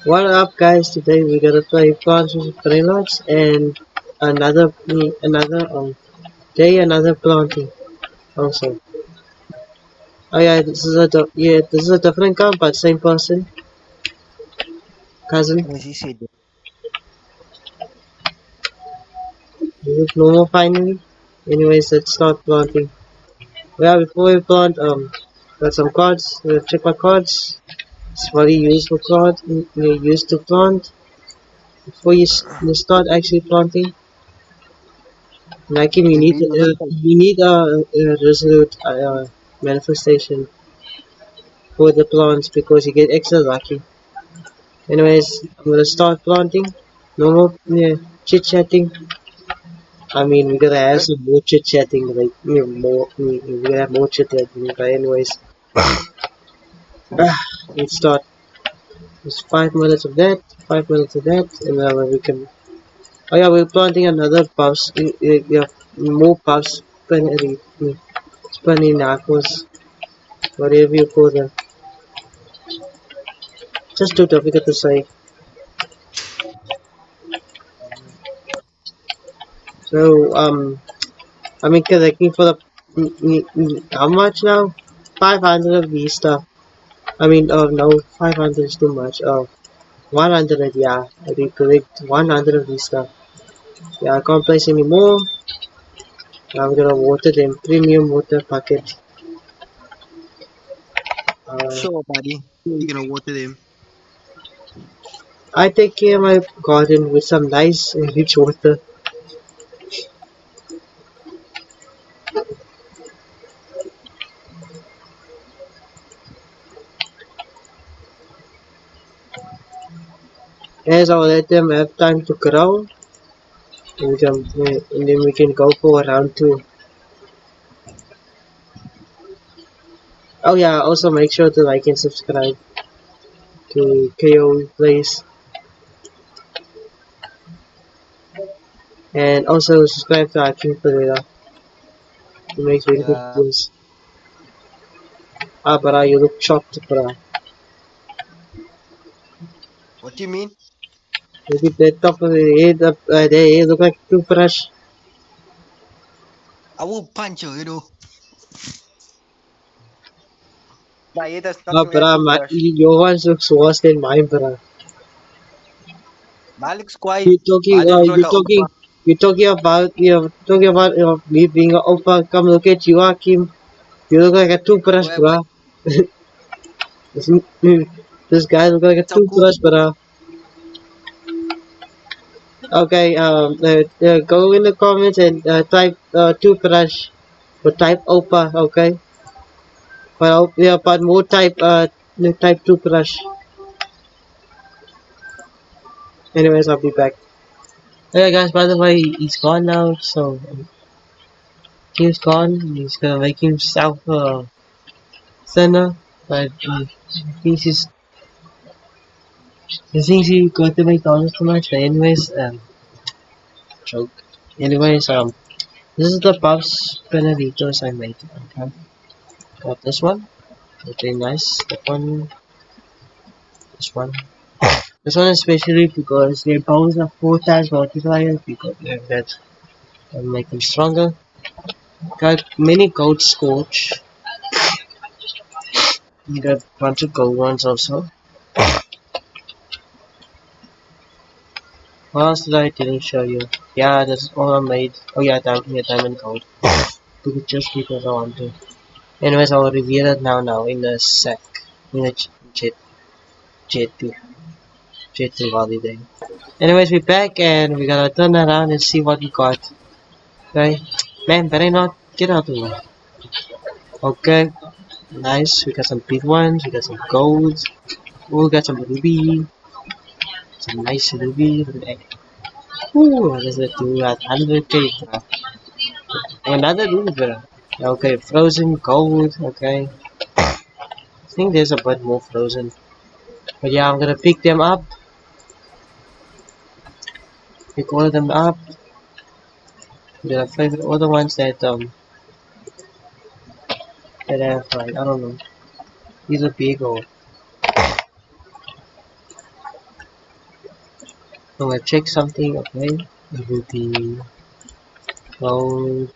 What up, guys? Today we're gonna play Plants vs Preludes and another planting also. Oh yeah, this is a different count, but same person, cousin. As he said, Is it normal finally? Anyways, let's start planting. Yeah, before we plant, got some cards. Check my cards. It's very useful card you use to plant before you start actually planting. Like you mean the little you need a resolute manifestation for the plants because you get extra lucky. Anyways, I'm gonna start planting. No more chit chatting. I mean, we're gonna have good? some more chit chatting, like we're gonna have more chit chatting. But anyways, let's start. Just 5 minutes of that, 5 minutes of that, and then we can. Oh yeah, we're planting another puffs. Yeah, more puffs. Spinacles, whatever you call them. Just too difficult to say. So I mean, collecting for the how much now? 500 of these stuff. I mean, oh no, 500 is too much. Oh, 100, yeah. I will collect 100 of these stuff. Yeah, I can't place anymore. I'm gonna water them. Premium water packet. Uh, Sure, buddy. You're gonna water them. I take care of my garden with some nice and rich water. As I'll let them have time to grow, and then we can go for round two. Oh yeah, also make sure to like and subscribe to KO Plays. And also subscribe to Akin Pereira. He makes very good Yeah. videos. Ah, bro, you look chopped, bro. What do you mean? Look at the top of the head up there. You look like a toothbrush. I will punch you, you know. My head does not Ah, look like a bro, toothbrush. your one looks worse than mine, bro. Mine looks quite. You're talking, Mine looks like a Opa. you're talking about me being an oppa. Come look at you, Akim. You look like a toothbrush, Where bro. This guy look like a so cool. toothbrush, bro. Okay, go in the comments and type toothbrush or type Opa, okay? Well, yeah, but more type type toothbrush. Anyways, I'll be back. Hey guys, by the way, he's gone now, so he's gone. He's gonna make himself thinner, but he thinks he got to McDonald's too much. But anyways, joke. Anyways, this is the puffs Beneditos I made. Okay, got this one. Okay, nice. That one. This one. This one especially because their bones are 4 times multipliers because that will make them stronger. Got many gold scorch. You got a bunch of gold ones also. What else did I didn't show you? Yeah, that's all I made. Oh yeah, diamond gold. Just because I want to. Anyways, I'll reveal it now in the sec. In the jet jet jet holiday. Anyways, we're back and we're gonna turn around and see what we got. Okay? Man, better not get out of the way. Okay, nice. We got some big ones, we got some gold. Oh, we got some ruby. Some nice ruby. Ooh, what does it do at 100k, bro? Another ruby, bro. Okay, frozen gold. Okay, I think there's a bit more frozen. But yeah, I'm gonna pick them up. Pick all of them up. I'm gonna favorite all the ones that have like I don't know. These are big or I'm gonna check something. Okay, it will be gold.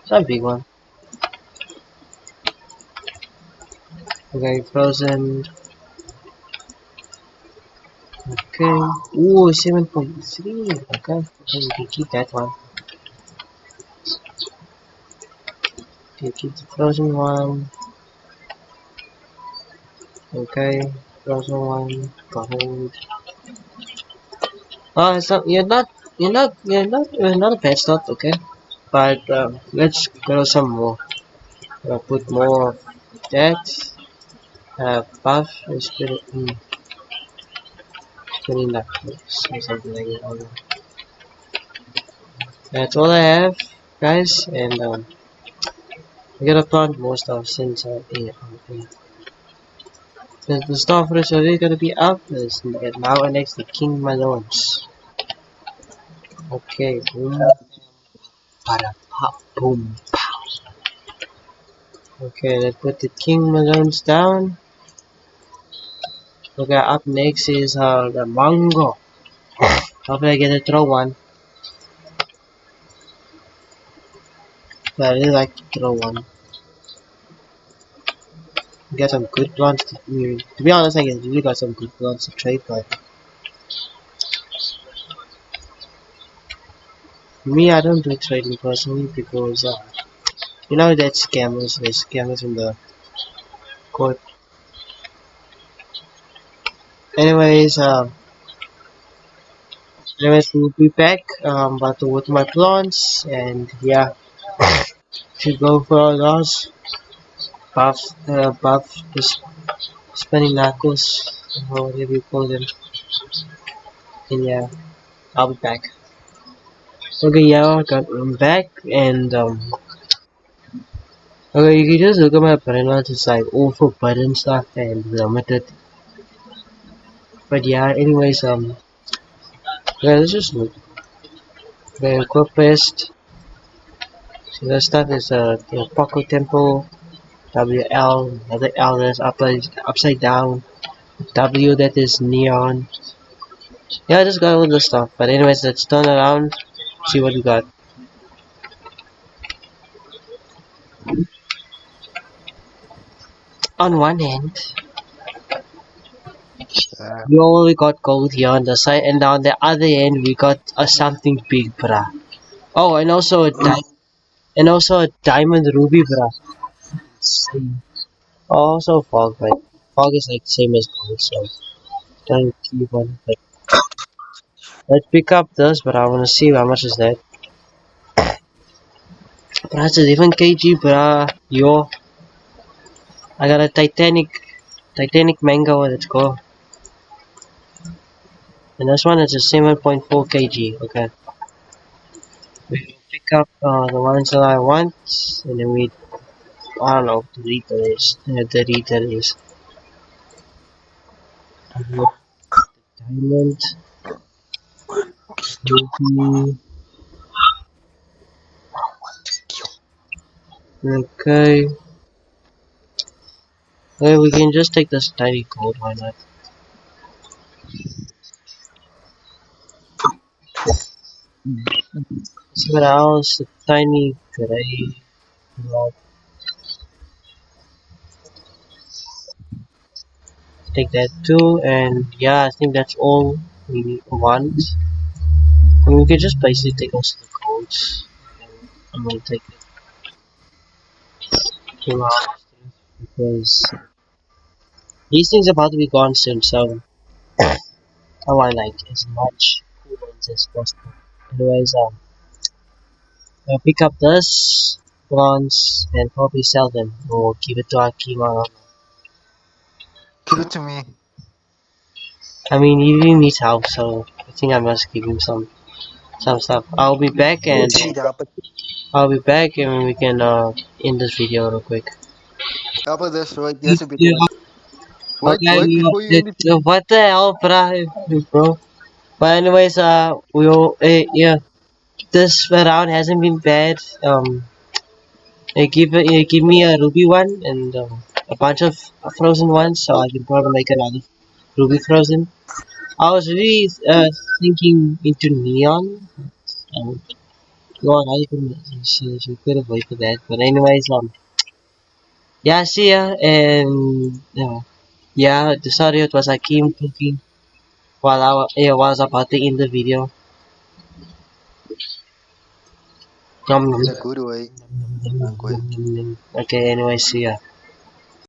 It's a big one. Okay, frozen. Okay. Ooh, 7.3. Okay, we can keep that one. Okay, keep the frozen one. Okay, frozen one. Gold. Oh, it's not. You're not a bad start. Okay, but let's go some more. Put more of that. Buff is pretty nice or something like that. I don't know. That's all I have, guys, and we gotta plant more stuff since the stuff is already gonna be up. Is now next to King Malone's. Okay, boom, para, pop, boom, pow. Okay, let's put the King Malone's down. Okay, up next is the mango. Hopefully I get to throw one. But I really like to throw one. Get some good ones. To be honest, I really got some good ones to trade, but me, I don't do trading personally because you know that scammers. There's scammers in the court. Anyways, we'll be back. About to water my plants, and yeah, to go for those buff, just spinning knuckles, or whatever you call them. And yeah, I'll be back. Okay, yeah, I'm back, and okay, you can just look at my parameters. It's like all for button stuff and limited. But yeah, anyways, yeah, let's just look. The quest. So the stuff is the Poco Temple, WL, another L that's upside down, W that is neon. Yeah, I just got all the stuff. But anyways, let's turn around, see what we got. On one end, we only got gold here on the side, and on the other end, we got something big, bruh. Oh, and also a diamond ruby, bruh. Also fog, but fog is like same as gold, so don't keep on. But let's pick up this, but I wanna see how much is that. Bruh, it's 11 kg, bruh. Yo, I got a Titanic mango. Let's go. And this one is a 7.4 kg. Okay. We pick up the ones that I want, and then we, I don't know, delete this. Delete this. Diamond. Ruby. Okay. Okay, we can just take this tiny gold. Why not? Somewhere else, a tiny gray block. Take that too, and yeah, I think that's all we want. I mean, we can just basically take also the golds. I'm gonna take it to because these things are about to be gone soon, so I want like as much cool ones as possible. Anyways, I'll pick up this bronze and probably sell them or give it to Akima. Give it to me. I mean, he needs help, so I think I must give him some stuff. I'll be back and we can end this video real quick. Apa destroy there's a bit one. Okay, Wait before you end it. what the hell, bro? But anyways, we'll yeah, this round hasn't been bad. Give me a ruby one and a bunch of frozen ones, so I can probably make another ruby frozen. I was really thinking into neon. God, I could have waited for that. But anyways, yeah, see ya, and yeah, sorry, it was Akeem cooking while I was about to end the video. Nom nom In a good way. nom nom Good. nom nom nom. Okay, anyway, see ya.